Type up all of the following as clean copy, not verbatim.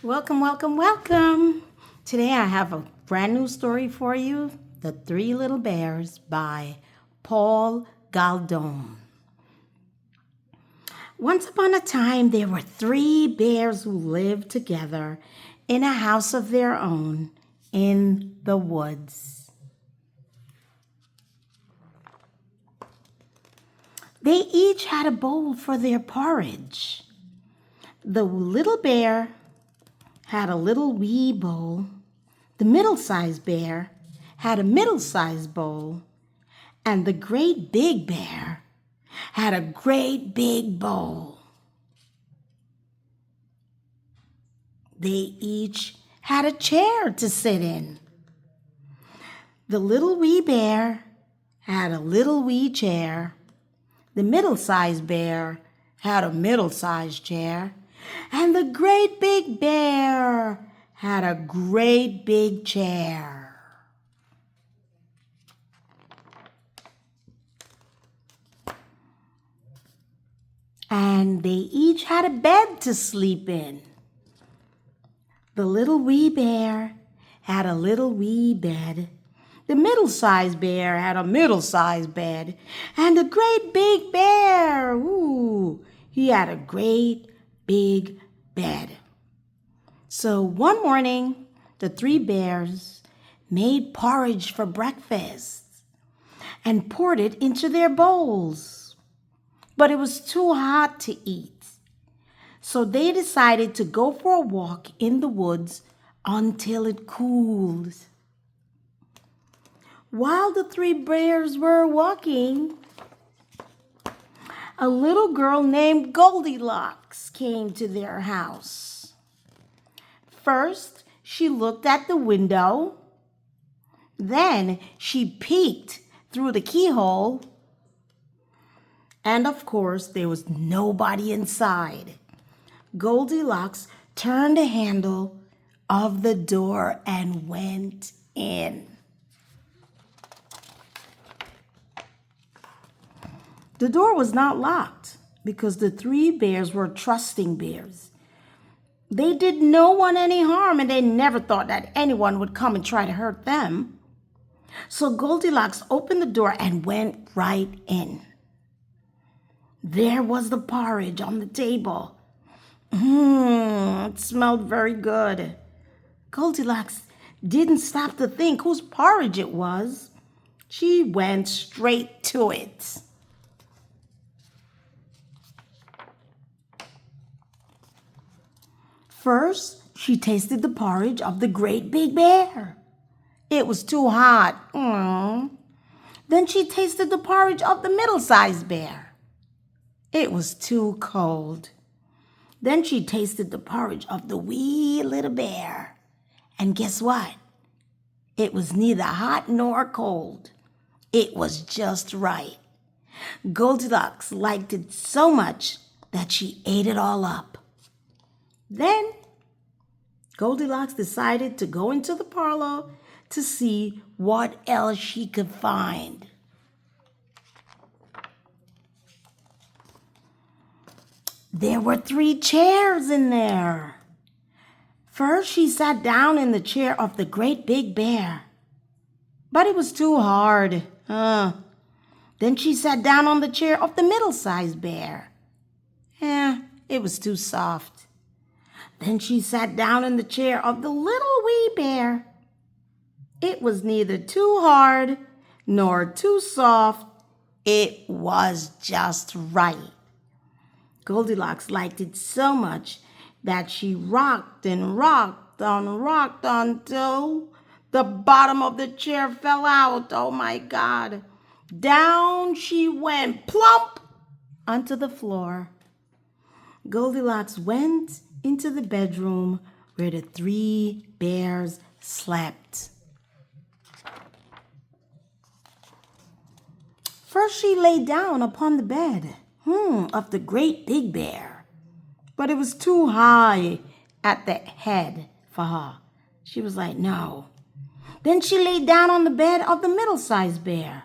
Welcome, welcome, welcome. Today I have a brand new story for you, The Three Little Bears by Paul Galdone. Once upon a time, there were three bears who lived together in a house of their own in the woods. They each had a bowl for their porridge. The little bear had a little wee bowl. The middle-sized bear had a middle-sized bowl. And the great big bear had a great big bowl. They each had a chair to sit in. The little wee bear had a little wee chair. The middle-sized bear had a middle-sized chair. And the great big bear had a great big chair. And they each had a bed to sleep in. The little wee bear had a little wee bed. The middle-sized bear had a middle-sized bed. And the great big bear, he had a great big bed. So one morning, the three bears made porridge for breakfast and poured it into their bowls. But it was too hot to eat. So they decided to go for a walk in the woods until it cooled. While the three bears were walking, a little girl named Goldilocks came to their house. First, she looked at the window. Then she peeked through the keyhole. And of course, there was nobody inside. Goldilocks turned the handle of the door and went in. The door was not locked because the three bears were trusting bears. They did no one any harm and they never thought that anyone would come and try to hurt them. So Goldilocks opened the door and went right in. There was the porridge on the table. It smelled very good. Goldilocks didn't stop to think whose porridge it was. She went straight to it. First, she tasted the porridge of the great big bear. It was too hot. Then she tasted the porridge of the middle-sized bear. It was too cold. Then she tasted the porridge of the wee little bear. And guess what? It was neither hot nor cold. It was just right. Goldilocks liked it so much that she ate it all up. Then Goldilocks decided to go into the parlor to see what else she could find. There were three chairs in there. First, she sat down in the chair of the great big bear, but it was too hard. Then she sat down on the chair of the middle-sized bear. It was too soft. Then she sat down in the chair of the little wee bear. It was neither too hard nor too soft. It was just right. Goldilocks liked it so much that she rocked and rocked and rocked until the bottom of the chair fell out. Oh my God. Down she went plump onto the floor. Goldilocks went into the bedroom where the three bears slept. First, she lay down upon the bed of the great big bear, but it was too high at the head for her. She was like, no. Then she lay down on the bed of the middle-sized bear.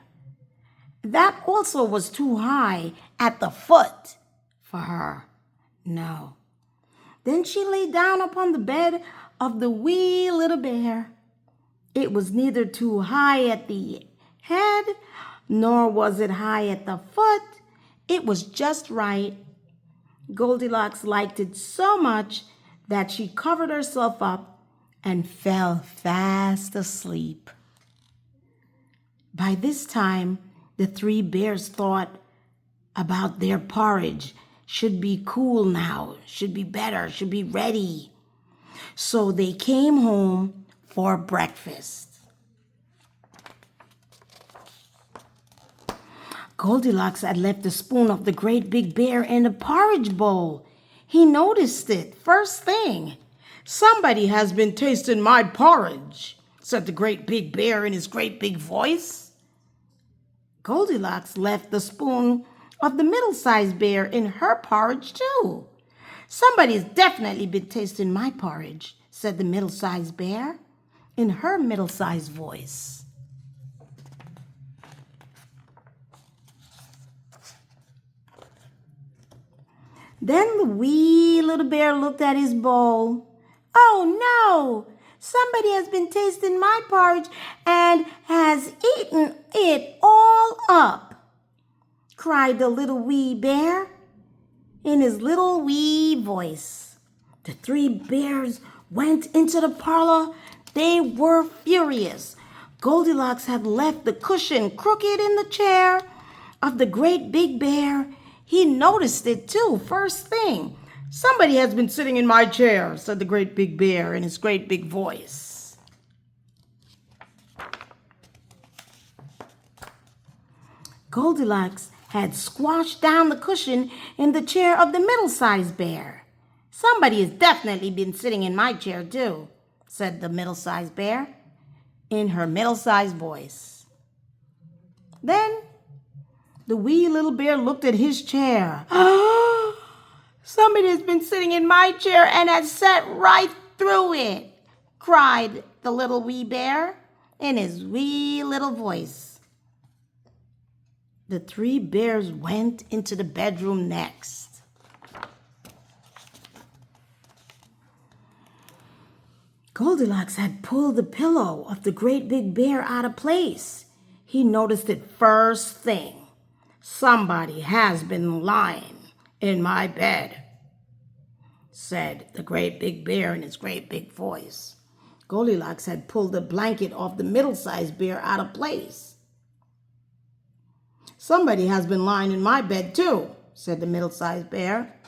That also was too high at the foot for her. No. Then she lay down upon the bed of the wee little bear. It was neither too high at the head, nor was it high at the foot. It was just right. Goldilocks liked it so much that she covered herself up and fell fast asleep. By this time, the three bears thought about their porridge. Should be cool now, should be better, should be ready. So they came home for breakfast. Goldilocks had left the spoon of the great big bear in the porridge bowl. He noticed it first thing. "Somebody has been tasting my porridge," said the great big bear in his great big voice. Goldilocks left the spoon of the middle-sized bear in her porridge too. "Somebody's definitely been tasting my porridge," said the middle-sized bear in her middle-sized voice. Then the wee little bear looked at his bowl. "Oh no! Somebody has been tasting my porridge and has eaten it all up," cried the little wee bear in his little wee voice. The three bears went into the parlor. They were furious. Goldilocks had left the cushion crooked in the chair of the great big bear. He noticed it too, first thing. "Somebody has been sitting in my chair," said the great big bear in his great big voice. Goldilocks had squashed down the cushion in the chair of the middle-sized bear. "Somebody has definitely been sitting in my chair too," said the middle-sized bear in her middle-sized voice. Then the wee little bear looked at his chair. "Somebody has been sitting in my chair and has sat right through it," cried the little wee bear in his wee little voice. The three bears went into the bedroom next. Goldilocks had pulled the pillow of the great big bear out of place. He noticed it first thing. "Somebody has been lying in my bed," said the great big bear in his great big voice. Goldilocks had pulled the blanket off the middle-sized bear out of place. "Somebody has been lying in my bed too," said the middle-sized bear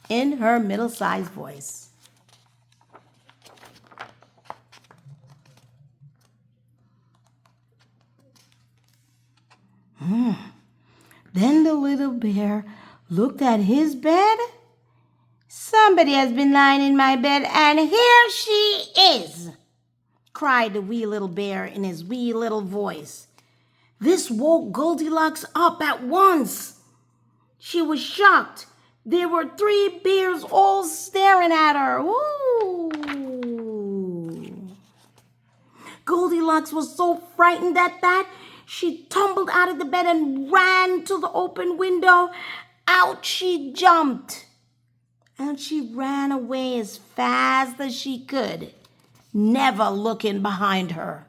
in her middle-sized voice. Then the little bear looked at his bed. "Somebody has been lying in my bed, and here she is," cried the wee little bear in his wee little voice. This woke Goldilocks up at once. She was shocked. There were three bears all staring at her. Ooh. Goldilocks was so frightened at that, she tumbled out of the bed and ran to the open window. Out she jumped. And she ran away as fast as she could, never looking behind her.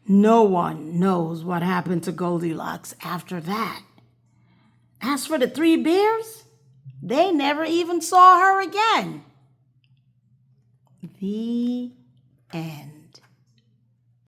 No one knows what happened to Goldilocks after that. As for the three bears, they never even saw her again. The end.